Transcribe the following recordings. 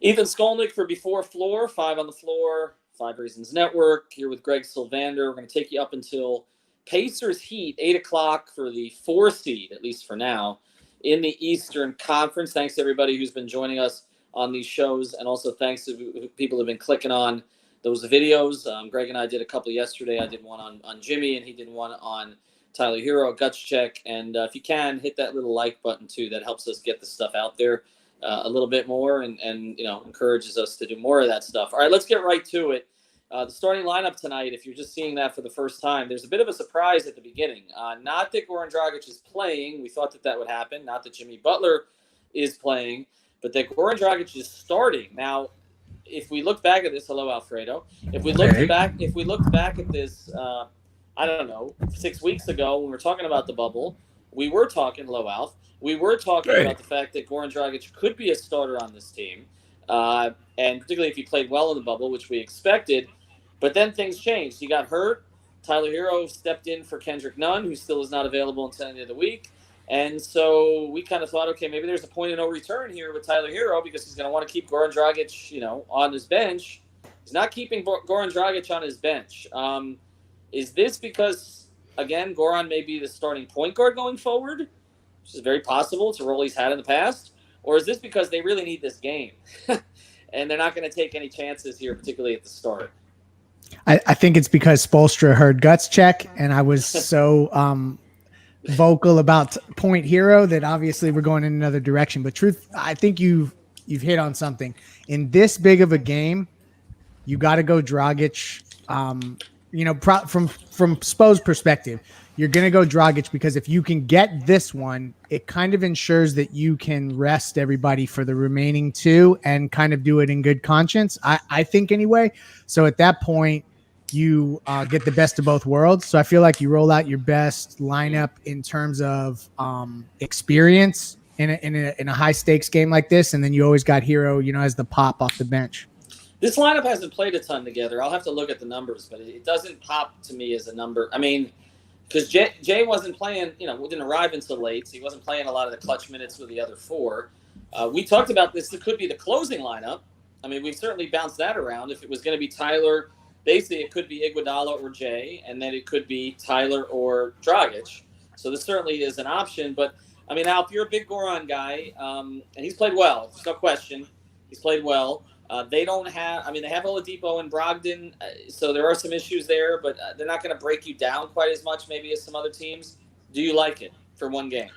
Ethan Skolnick for Before Floor, 5 on the Floor, 5 Reasons Network, here with Greg Sylvander. We're going to take you up until Pacers Heat, 8 o'clock for the 4 seed, at least for now, in the Eastern Conference. Thanks to everybody who's been joining us on these shows, and also thanks to people who've been clicking on those videos. Greg and I did a couple yesterday. I did one on Jimmy, and he did one on Tyler Hero, Guts Check. And if you can, hit that little like button, too. That helps us get the stuff out there a little bit more and encourages us to do more of that stuff. All right, let's get right to it. The starting lineup tonight, if you're just seeing that for the first time, there's a bit of a surprise at the beginning. Not that Goran Dragic is playing. We thought that would happen. Not that Jimmy Butler is playing, but that Goran Dragic is starting. Now, if we look back at this, hello, Alfredo. If we looked back at this, 6 weeks ago when we were talking about the bubble, we were talking, hello, Alf. We were talking about the fact that Goran Dragic could be a starter on this team, and particularly if he played well in the bubble, which we expected. But then things changed. He got hurt. Tyler Hero stepped in for Kendrick Nunn, who still is not available until the end of the week. And so we kind of thought, okay, maybe there's a point of no return here with Tyler Hero because he's going to want to keep Goran Dragic, on his bench. He's not keeping Goran Dragic on his bench. Is this because, again, Goran may be the starting point guard going forward, which is very possible. It's a role he's had in the past. Or is this because they really need this game and they're not going to take any chances here, particularly at the start? I think it's because Spoelstra heard Guts Check, and I was so vocal about Point Hero that obviously we're going in another direction. But I think you've hit on something. In this big of a game, you got to go Dragic. From Spo's perspective, you're going to go Dragic because if you can get this one, it kind of ensures that you can rest everybody for the remaining 2 and kind of do it in good conscience, I think anyway. So at that point, you get the best of both worlds. So I feel like you roll out your best lineup in terms of experience in a high stakes game like this. And then you always got Hero, as the pop off the bench. This lineup hasn't played a ton together. I'll have to look at the numbers, but it doesn't pop to me as a number. I mean, because Jay wasn't playing, didn't arrive until late, so he wasn't playing a lot of the clutch minutes with the other 4. We talked about this. It could be the closing lineup. I mean, we've certainly bounced that around. If it was going to be Tyler, basically it could be Iguodala or Jay, and then it could be Tyler or Dragic. So this certainly is an option. But, I mean, Al, if you're a big Goran guy, and he's played well, there's no question. He's played well. They have Oladipo and Brogdon, so there are some issues there, but they're not going to break you down quite as much maybe as some other teams. Do you like it for one game?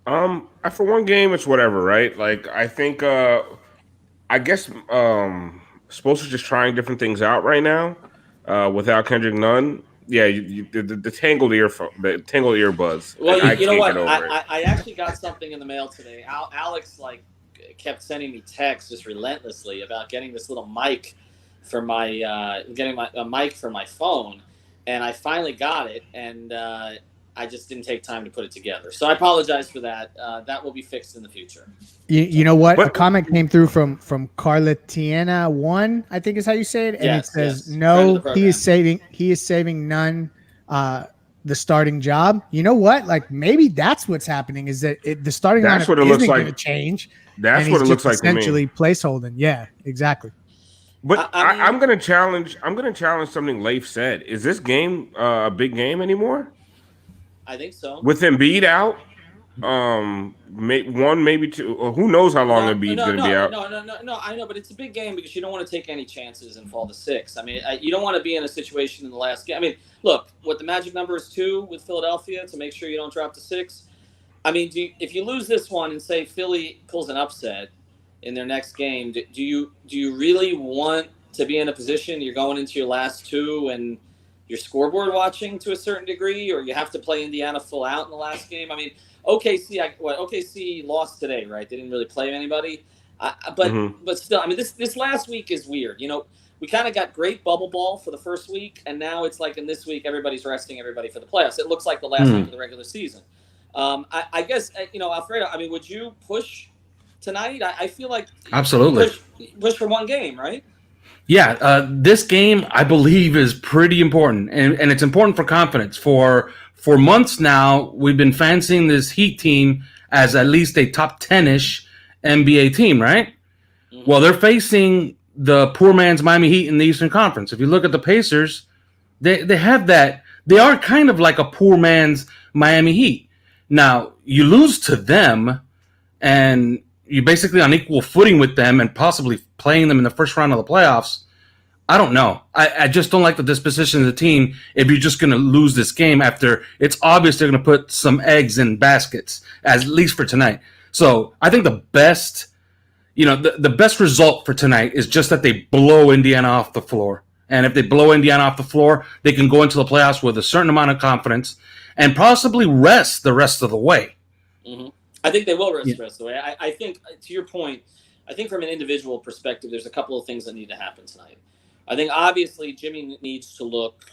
For one game, it's whatever, right? Like, I think, I guess Spoelstra's just trying different things out right now without Kendrick Nunn. Yeah, the tangled earbuds. Well, you know what? I actually got something in the mail today. Alex, kept sending me texts just relentlessly about getting this little mic for my mic for my phone, and I finally got it, and I just didn't take time to put it together. So I apologize for that. That will be fixed in the future. You know what? A comment came through from Carla Tiana 1, I think is how you say it, and it says no. He is saving Nunn the starting job. You know what? Like maybe that's what's happening. Is that the starting lineup isn't going to change. That's what it looks like essentially to me. Placeholding. Yeah, exactly. But I'm going to challenge. I'm going to challenge something Leif said. Is this game a big game anymore? I think so. With Embiid out, maybe 2. Or who knows how long Embiid's going to be out? No. I know, but it's a big game because you don't want to take any chances and fall to 6. I mean, you don't want to be in a situation in the last game. I mean, look, what the magic number is 2 with Philadelphia to make sure you don't drop to 6. I mean, if you lose this one and say Philly pulls an upset in their next game, do you really want to be in a position you're going into your last 2 and you're scoreboard watching to a certain degree, or you have to play Indiana full out in the last game? I mean, OKC lost today, right? They didn't really play anybody, but still, I mean, this last week is weird. We kind of got great bubble ball for the first week, and now it's like in this week everybody's resting everybody for the playoffs. It looks like the last week of the regular season. I guess, Alfredo, I mean, would you push tonight? I feel like absolutely push for one game, right? Yeah, this game I believe is pretty important, and it's important for confidence. For months now, we've been fancying this Heat team as at least a top 10-ish NBA team, right? Well, they're facing the poor man's Miami Heat in the Eastern Conference. If you look at the Pacers, they have that. They are kind of like a poor man's Miami Heat. Now, you lose to them, and you're basically on equal footing with them and possibly playing them in the first round of the playoffs. I don't know. I just don't like the disposition of the team if you're just going to lose this game after it's obvious they're going to put some eggs in baskets, at least for tonight. So I think the best, the best result for tonight is just that they blow Indiana off the floor. And if they blow Indiana off the floor, they can go into the playoffs with a certain amount of confidence and possibly rest the rest of the way. Mm-hmm. I think they will rest the rest of the way. I think, to your point, I think from an individual perspective, there's a couple of things that need to happen tonight. I think obviously Jimmy needs to look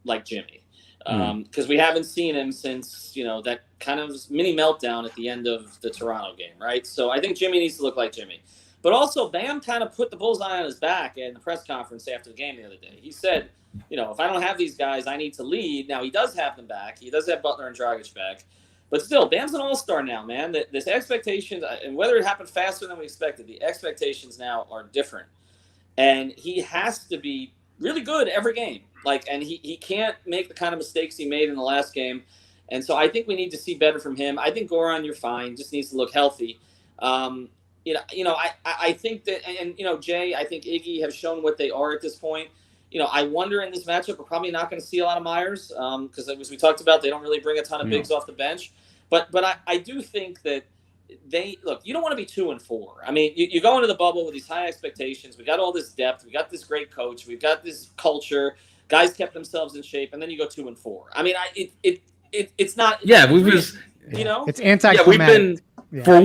like Jimmy because we haven't seen him since, that kind of mini meltdown at the end of the Toronto game, right? So I think Jimmy needs to look like Jimmy. But also Bam kind of put the bullseye on his back in the press conference after the game the other day. He said, if I don't have these guys, I need to lead. Now he does have them back. He does have Butler and Dragic back. But still, Bam's an all-star now, man. This expectations, and whether it happened faster than we expected, the expectations now are different. And he has to be really good every game. And he can't make the kind of mistakes he made in the last game. And so I think we need to see better from him. I think Goran, you're fine. Just needs to look healthy. I think that, and Jay, I think Iggy have shown what they are at this point. I wonder in this matchup, we're probably not going to see a lot of Meyers because as we talked about, they don't really bring a ton of bigs off the bench. But I do think that you don't want to be 2-4. I mean, you go into the bubble with these high expectations. We got all this depth. We got this great coach. We've got this culture. Guys kept themselves in shape, and then you go 2-4. I mean, it's not. Yeah, it's anticlimactic. For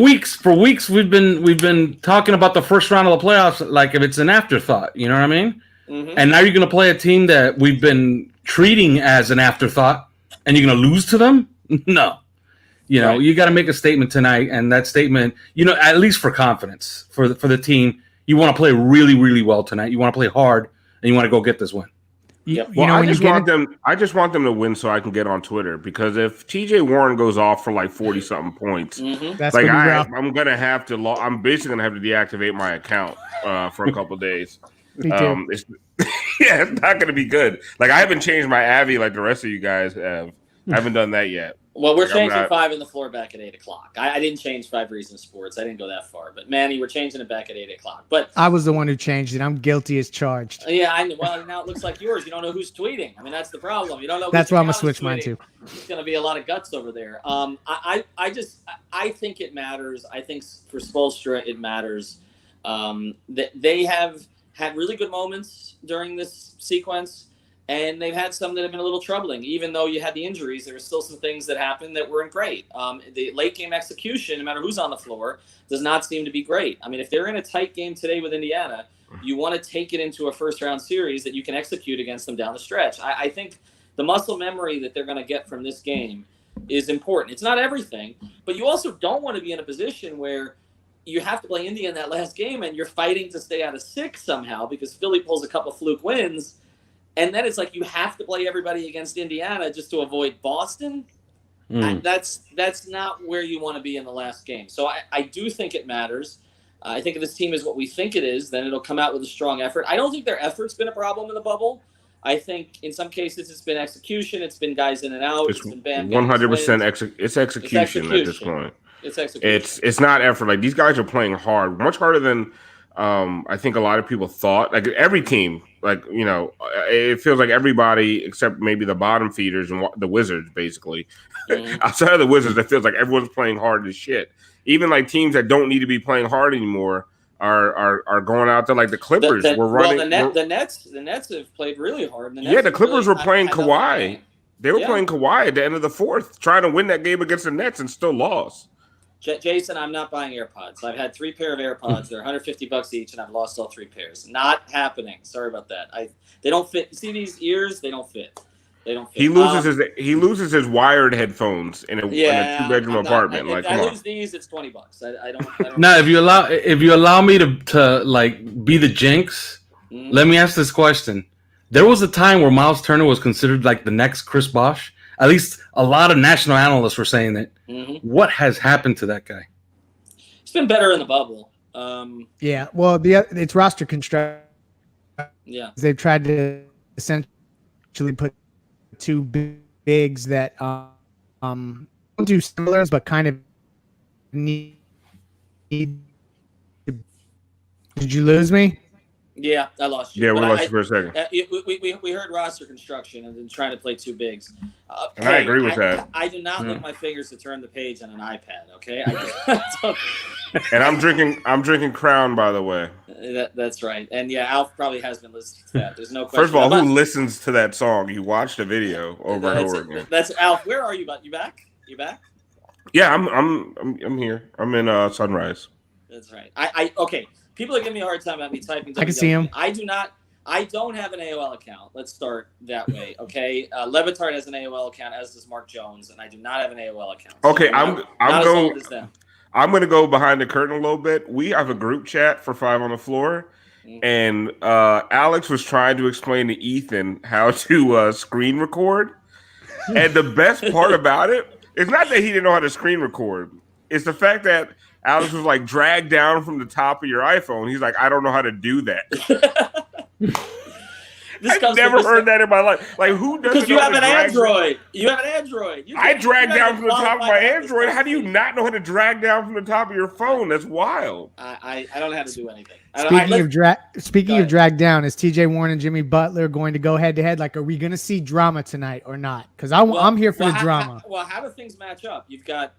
weeks we've been talking about the first round of the playoffs like if it's an afterthought. You know what I mean? Mm-hmm. And now you're going to play a team that we've been treating as an afterthought, and you're going to lose to them? No. Right. You got to make a statement tonight, and that statement, at least for confidence for the team, you want to play really, really well tonight. You want to play hard, and you want to go get this win. Well, I just want them to win so I can get on Twitter because if TJ Warren goes off for like 40 something points, that's I'm gonna have to. I'm basically gonna have to deactivate my account for a couple of days. Me too. It's not gonna be good. I haven't changed my Avi like the rest of you guys have. I haven't done that yet. Well, we're changing 5 in the floor back at 8 o'clock. I didn't change 5 Reasons Sports. I didn't go that far. But, Manny, we're changing it back at 8 o'clock. But I was the one who changed it. I'm guilty as charged. Yeah, I know. Well, now it looks like yours. You don't know who's tweeting. I mean, that's the problem. You don't know. That's why I'm going to switch mine, too. There's going to be a lot of guts over there. I think it matters. I think for Spoelstra it matters. That they have had really good moments during this sequence. And they've had some that have been a little troubling. Even though you had the injuries, there were still some things that happened that weren't great. The late game execution, no matter who's on the floor, does not seem to be great. I mean, if they're in a tight game today with Indiana, you want to take it into a first-round series that you can execute against them down the stretch. I think the muscle memory that they're going to get from this game is important. It's not everything, but you also don't want to be in a position where you have to play Indy in that last game and you're fighting to stay out of 6 somehow because Philly pulls a couple fluke wins. And then it's like you have to play everybody against Indiana just to avoid Boston. That's not where you want to be in the last game. So I do think it matters. I think if this team is what we think it is, then it'll come out with a strong effort. I don't think their effort's been a problem in the bubble. I think in some cases it's been execution. It's been guys in and out. It's been 100% it's execution at this point. It's execution. It's not effort. These guys are playing hard, much harder than I think a lot of people thought. Every team, it feels like everybody except maybe the bottom feeders and the Wizards, basically. Outside of the Wizards, it feels like everyone's playing hard as shit. Even teams that don't need to be playing hard anymore are going out there. The Clippers were running. The Nets have played really hard. The Clippers were playing Kawhi. They were playing Kawhi at the end of the fourth, trying to win that game against the Nets and still lost. Jason, I'm not buying AirPods. I've had 3 pair of AirPods. They're $150 each, and I've lost all 3 pairs. Not happening. Sorry about that. They don't fit. See these ears? They don't fit. He loses his wired headphones in a 2-bedroom apartment. If I lose these, it's $20. I don't. Now, if you allow me to be the jinx, let me ask this question. There was a time where Miles Turner was considered the next Chris Bosh. At least a lot of national analysts were saying that. What has happened to that guy? It's been better in the bubble. Yeah, well, it's roster construction. Yeah. They've tried to essentially put two bigs that don't do similars, but kind of need. Did you lose me? Yeah, I lost you. Yeah, we But lost you for a second. we heard roster construction and then trying to play two bigs. And I agree with that. I do not lick my fingers to turn the page on an iPad. Okay, And I'm drinking Crown, by the way. That's right. And yeah, Alf probably has been listening to that. There's no question. First of all, who listens to that song? You watched the video over and over again. That's Alf. Where are you? You back? You back? Yeah, I'm here. I'm in Sunrise. That's right. Okay. People are giving me a hard time about me typing. I can see him. I don't have an AOL account. Let's start that way. Okay. Levitard has an AOL account, as does Mark Jones, and I do not have an AOL account. So Okay, I'm going to go behind the curtain a little bit. We have a group chat for Five on the Floor, and Alex was trying to explain to Ethan how to screen record. And the best part about it is not that he didn't know how to screen record. It's the fact that Alex was like, drag down from the top of your iPhone. He's like, I don't know how to do that. I've never heard that in my life. Like, who doesn't? Because you have an Android. You have an Android. I drag down from the top of my Android. How do you not know how to drag down from the top of your phone? That's wild. I don't know how to do anything. Speaking of drag down, is TJ Warren and Jimmy Butler going to go head to head? Like, are we going to see drama tonight or not? Because I'm here for the drama. How do things match up? You've got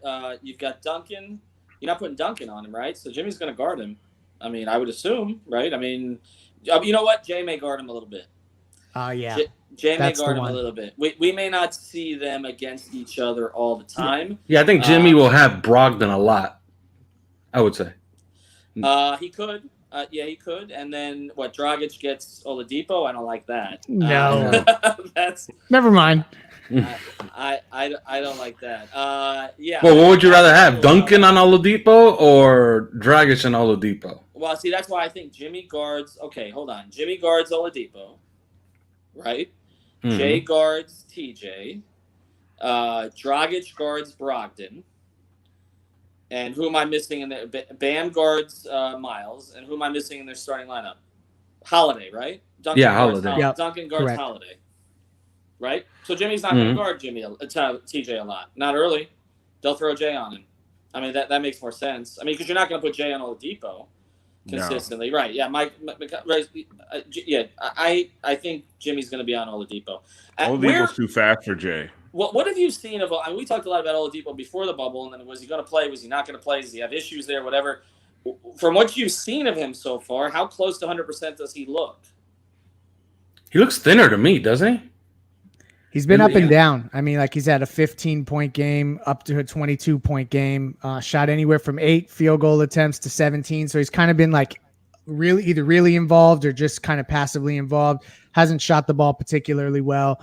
Duncan. You're not putting Duncan on him, right? So Jimmy's going to guard him. I mean, I would assume, right? I mean, you know what? Jay may guard him a little bit. Yeah. Jay may guard him a little bit. We may not see them against each other all the time. Yeah, I think Jimmy will have Brogdon a lot, I would say. He could. Yeah, he could. And then what? Dragic gets Oladipo? I don't like that. No. That's never mind. I don't like that. Yeah. Well, what would you rather have, Duncan on Oladipo or Dragic on Oladipo? Well, see, that's why I think Jimmy guards. Okay, hold on. Jimmy guards Oladipo, right? Mm-hmm. Jay guards TJ. Dragic guards Brogdon. And who am I missing in there? Bam guards Miles. And who am I missing in their starting lineup? Holiday, right? Duncan Holiday. Duncan guards Correct. Holiday. Right? So Jimmy's not going to guard TJ a lot. Not early. They'll throw Jay on him. I mean, that makes more sense. I mean, because you're not going to put Jay on Oladipo consistently. No. Right. Yeah, I think Jimmy's going to be on Oladipo. Oladipo's too fast for Jay. What have you seen of? I mean, we talked a lot about Oladipo before the bubble, and then was he going to play? Was he not going to play? Does he have issues there? Whatever. From what you've seen of him so far, how close to 100% does he look? He looks thinner to me, doesn't he? He's been up and down. I mean, like he's had a 15-point game up to a 22-point game, shot anywhere from 8 field goal attempts to 17. So he's kind of been like either really involved or just kind of passively involved. Hasn't shot the ball particularly well.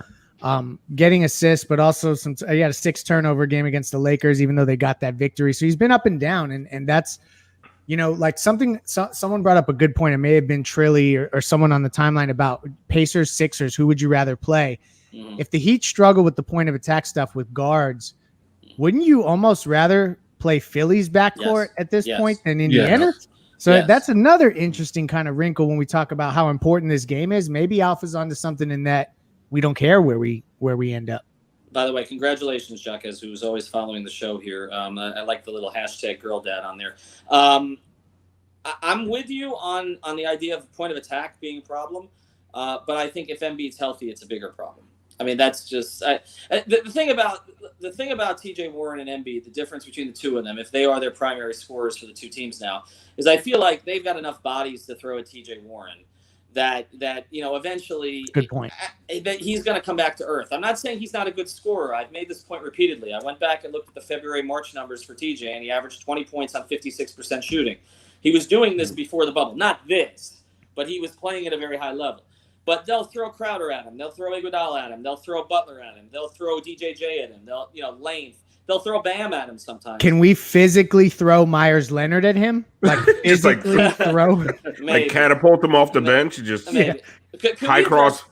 Getting assists, but also he had a 6 turnover game against the Lakers, even though they got that victory. So he's been up and down, and that's, like someone brought up a good point. It may have been Trilly or someone on the timeline about Pacers, Sixers. Who would you rather play? Mm-hmm. If the Heat struggle with the point of attack stuff with guards, wouldn't you almost rather play Philly's backcourt at this point than Indiana? Yes. So that's another interesting kind of wrinkle when we talk about how important this game is. Maybe Alpha's onto something in that we don't care where we end up. By the way, congratulations, Jacques, who's always following the show here. I like the little hashtag girl dad on there. I'm with you on the idea of point of attack being a problem, but I think if Embiid's healthy, it's a bigger problem. I mean, that's just the thing about TJ Warren and Embiid. The difference between the two of them, if they are their primary scorers for the two teams now, is I feel like they've got enough bodies to throw at TJ Warren that eventually, good point, that he's going to come back to earth. I'm not saying he's not a good scorer. I've made this point repeatedly. I went back and looked at the February-March numbers for TJ, and he averaged 20 points on 56% shooting. He was doing this before the bubble, not this, but he was playing at a very high level. But they'll throw Crowder at him. They'll throw Iguodala at him. They'll throw Butler at him. They'll throw DJJ at him. They'll, Lane. They'll throw Bam at him sometimes. Can we physically throw Meyers Leonard at him? Like physically throw? Like catapult him off the bench? Just high cross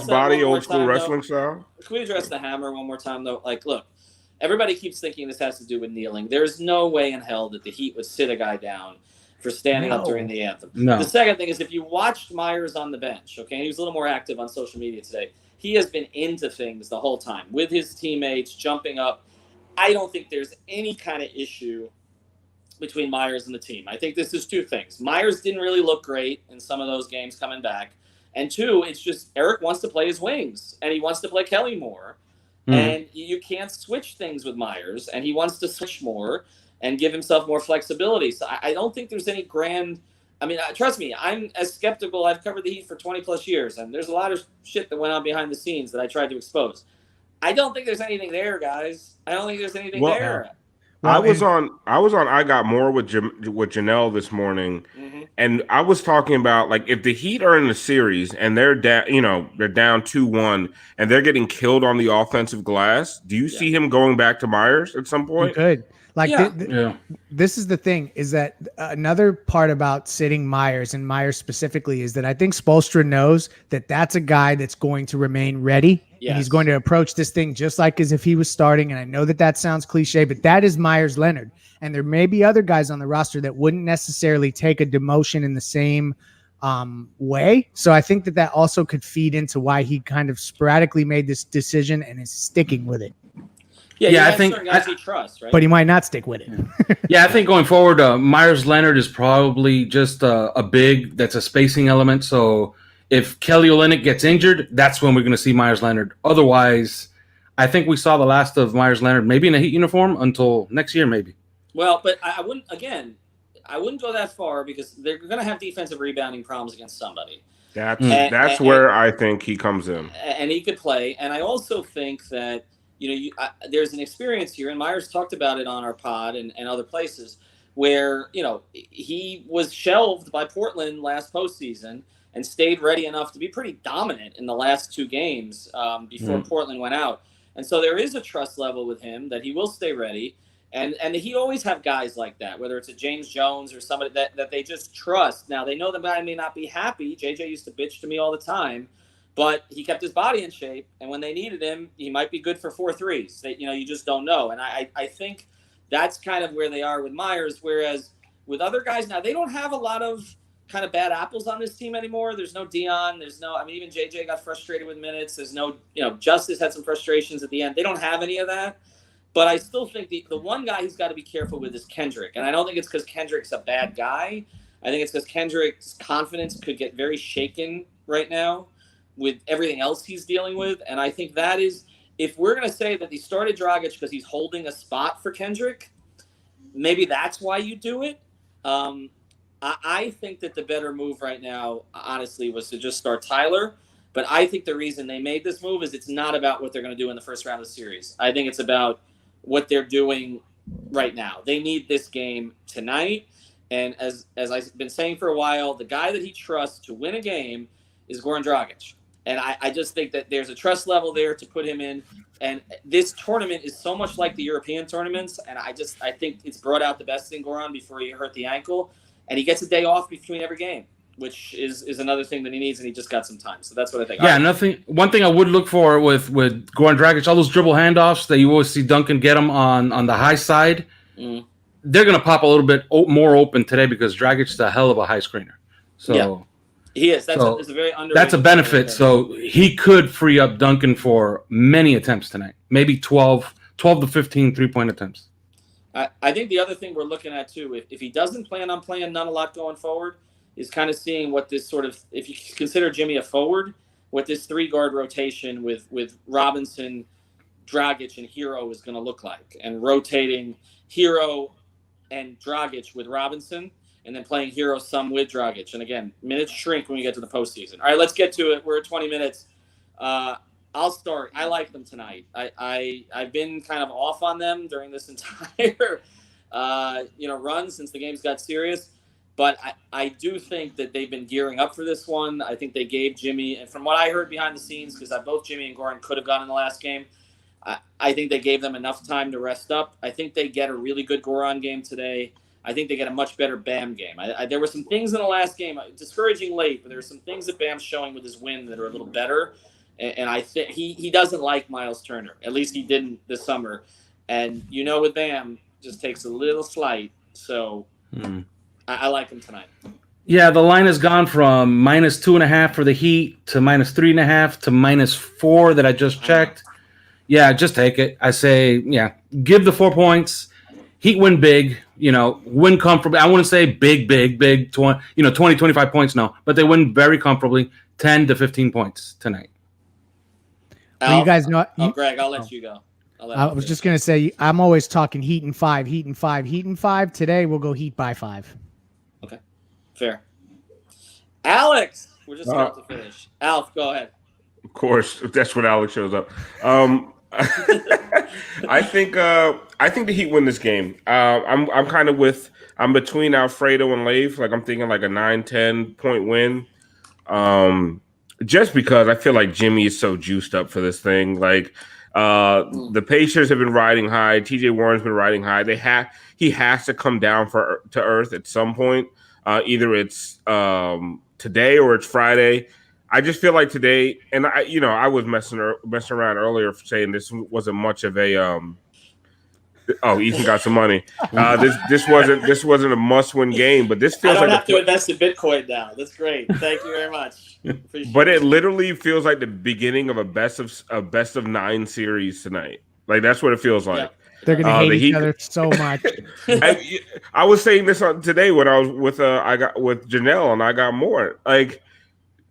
body, old school wrestling style? Can we address the hammer one more time, though? Like, look, everybody keeps thinking this has to do with kneeling. There's no way in hell that the Heat would sit a guy down for standing up No. during the anthem. No. The second thing is if you watched Meyers on the bench, okay, and he was a little more active on social media today, he has been into things the whole time with his teammates, jumping up. I don't think there's any kind of issue between Meyers and the team. I think this is two things. Meyers didn't really look great in some of those games coming back. And two, it's just Eric wants to play his wings, and he wants to play Kelly more. And you can't switch things with Meyers, and he wants to switch more and give himself more flexibility. So I don't think there's any grand – I mean, trust me, I'm as skeptical. I've covered the Heat for 20-plus years, and there's a lot of shit that went on behind the scenes that I tried to expose. I don't think there's anything there, guys. I don't think there's anything there. Well, I was on I Got More with Janelle this morning, and I was talking about, like, if the Heat are in the series and they're down, they're down 2-1 and they're getting killed on the offensive glass, do you see him going back to Meyers at some point? Good. Like, Yeah. This is the thing, is that another part about sitting Meyers, and Meyers specifically, is that I think Spoelstra knows that that's a guy that's going to remain ready. Yes. And he's going to approach this thing just like as if he was starting. And I know that that sounds cliche, but that is Meyers Leonard. And there may be other guys on the roster that wouldn't necessarily take a demotion in the same way. So I think that that also could feed into why he kind of sporadically made this decision and is sticking with it. Yeah, I think guys he trusts, right? But he might not stick with it. Yeah, I think going forward, Meyers Leonard is probably just a big that's a spacing element. So if Kelly Olynyk gets injured, that's when we're going to see Meyers Leonard. Otherwise, I think we saw the last of Meyers Leonard maybe in a Heat uniform until next year, maybe. Well, but I wouldn't go that far because they're going to have defensive rebounding problems against somebody. That's where I think he comes in. And he could play. And I also think that, there's an experience here, and Meyers talked about it on our pod and other places, where, he was shelved by Portland last postseason and stayed ready enough to be pretty dominant in the last two games before Portland went out. And so there is a trust level with him that he will stay ready. And he always have guys like that, whether it's a James Jones or somebody that they just trust. Now, they know the guy may not be happy. JJ used to bitch to me all the time, but he kept his body in shape. And when they needed him, he might be good for 4 threes. You just don't know. And I think that's kind of where they are with Meyers, whereas with other guys now, they don't have a lot of kind of bad apples on this team anymore. There's no Dion. Even JJ got frustrated with minutes. There's no, Justice had some frustrations at the end. They don't have any of that. But I still think the one guy he's got to be careful with is Kendrick. And I don't think it's because Kendrick's a bad guy. I think it's because Kendrick's confidence could get very shaken right now with everything else he's dealing with. And I think that is, if we're going to say that he started Dragic because he's holding a spot for Kendrick, maybe that's why you do it. I think that the better move right now, honestly, was to just start Tyler. But I think the reason they made this move is it's not about what they're going to do in the first round of the series. I think it's about what they're doing right now. They need this game tonight. And as I've been saying for a while, the guy that he trusts to win a game is Goran Dragic. And I just think that there's a trust level there to put him in. And this tournament is so much like the European tournaments. And I think it's brought out the best in Goran before he hurt the ankle. And he gets a day off between every game, which is another thing that he needs, and he just got some time. So that's what I think. Yeah, one thing I would look for with Goran Dragic, all those dribble handoffs that you always see Duncan get them on the high side, they're going to pop a little bit more open today because Dragic's a hell of a high screener. So yeah, he is. That's a very underrated. That's a benefit. So he could free up Duncan for many attempts tonight, maybe 12 to 15 3-point attempts. I think the other thing we're looking at, too, if he doesn't plan on playing none a lot going forward, is kind of seeing what this sort of, if you consider Jimmy a forward, what this 3-guard rotation with Robinson, Dragic, and Hero is going to look like. And rotating Hero and Dragic with Robinson, and then playing Hero some with Dragic. And again, minutes shrink when we get to the postseason. All right, let's get to it. We're at 20 minutes. I'll start. I like them tonight. I've been kind of off on them during this entire run since the games got serious. But I do think that they've been gearing up for this one. I think they gave Jimmy, and from what I heard behind the scenes, because both Jimmy and Goran could have gone in the last game, I think they gave them enough time to rest up. I think they get a really good Goran game today. I think they get a much better Bam game. There were some things in the last game, discouraging late, but there were some things that Bam's showing with his win that are a little better. And I think he doesn't like Miles Turner. At least he didn't this summer. And with Bam, just takes a little slight. So I like them tonight. Yeah, the line has gone from -2.5 for the Heat to -3.5 to -4 that I just checked. Yeah, just take it. I say, yeah, give the 4 points. Heat win big, win comfortably. I wouldn't say big, 20, 25 points, no. But they win very comfortably, 10 to 15 points tonight. Well, you guys know. Greg, I'll let you go. I was just going to say, I'm always talking Heat and 5, Heat and 5, Heat and 5. Today, we'll go Heat by 5. Okay, fair. Alex, we're just about to finish. Alf, go ahead. Of course, that's when Alex shows up. I think the Heat win this game. I'm between Alfredo and Leif. Like I'm thinking like a 9-10 point win. Just because I feel like Jimmy is so juiced up for this thing. Like the Pacers have been riding high. TJ Warren's been riding high. He has to come down to earth at some point. Either it's today or it's Friday. I just feel like today, and I was messing around earlier saying this wasn't much of a. Ethan got some money. This wasn't a must-win game, but this feels I don't like have to invest in Bitcoin now. That's great. Thank you very much. But it literally feels like the beginning of a best of 9 series tonight. Like that's what it feels like. Yep. They're gonna hate each other so much. I was saying this today when I was with Janelle, and I got more like.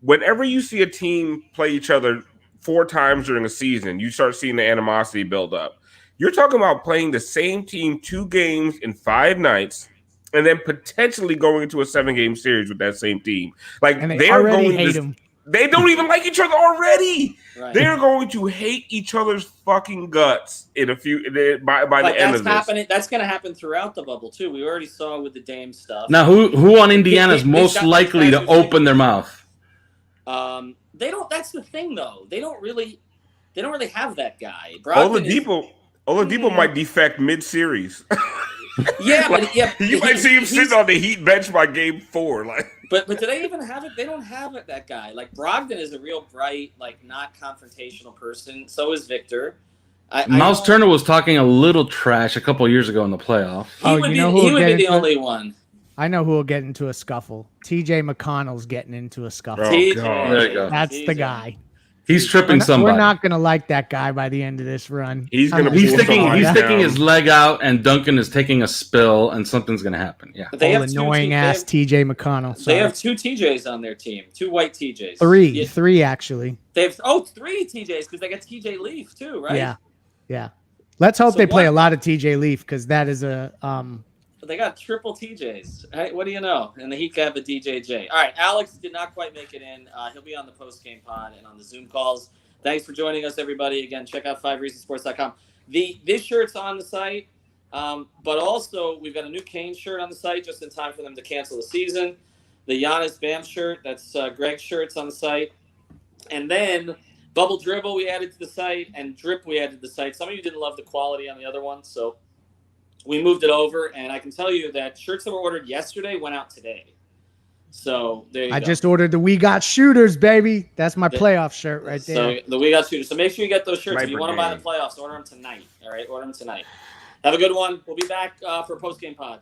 Whenever you see a team play each other 4 times during a season, you start seeing the animosity build up. You're talking about playing the same team 2 games in 5 nights, and then potentially going into a 7-game series with that same team. Like and they are already going hate to, them. they don't even like each other already. Right. They're going to hate each other's fucking guts by the end of this. That's going to happen throughout the bubble too. We already saw with the Dame stuff. Now, who on Indiana is most likely to open their mouth? They don't. That's the thing, though. They don't really have that guy. Oladipo might defect mid-series. Yeah, but you might see him sitting on the Heat bench by game 4. Like, but do they even have it? They don't have it. That guy, like Brogdon, is a real bright, like not confrontational person. So is Victor. Miles Turner was talking a little trash a couple years ago in the playoffs. He would be the only one. I know who will get into a scuffle. TJ McConnell's getting into a scuffle. Oh, TJ, there you go. That's the guy. He's tripping somebody. We're not going to like that guy by the end of this run. He's sticking his leg out, and Duncan is taking a spill, and something's going to happen. Yeah. They have annoying ass TJ McConnell. Sorry. They have 2 TJs on their team, 2 white TJs. 3 actually. They have 3 TJs because they got TJ Leaf too, right? Yeah. Let's hope they play a lot of TJ Leaf because that is a They got triple TJs. Hey, what do you know? And the Heat have a DJJ. All right, Alex did not quite make it in. He'll be on the post-game pod and on the Zoom calls. Thanks for joining us, everybody. Again, check out 5reasonsports.com. This shirt's on the site, but also we've got a new Kane shirt on the site just in time for them to cancel the season. The Giannis Bam shirt, that's Greg's shirt's on the site. And then Bubble Dribble we added to the site, and Drip we added to the site. Some of you didn't love the quality on the other one, so we moved it over, and I can tell you that shirts that were ordered yesterday went out today. So there you go. I just ordered the We Got Shooters, baby. That's my playoff shirt right there. So the We Got Shooters. So make sure you get those shirts. If you want to buy the playoffs, order them tonight. All right, order them tonight. Have a good one. We'll be back for a post-game pod.